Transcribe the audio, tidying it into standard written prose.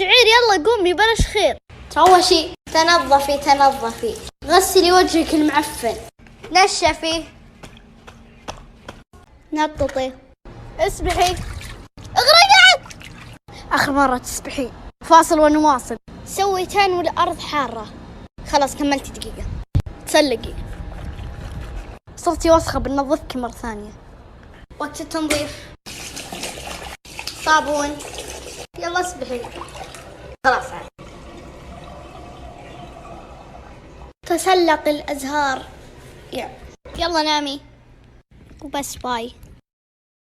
جعير يلا قومي بلاش خير. تروشي، تنظفي، غسلي وجهك المعفن، نشفي، نططي، اسبحي، اغرقي. آخر مرة تسبحي، فاصل ونواصل. سوي تان والأرض حارة. خلاص كملتي دقيقة. تسلقي، صرتي وسخة بنظفك مرة ثانية. وقت التنظيف، صابون، يلا اسبحي. خلاص تسلق الأزهار. يلا نامي وبس. باي.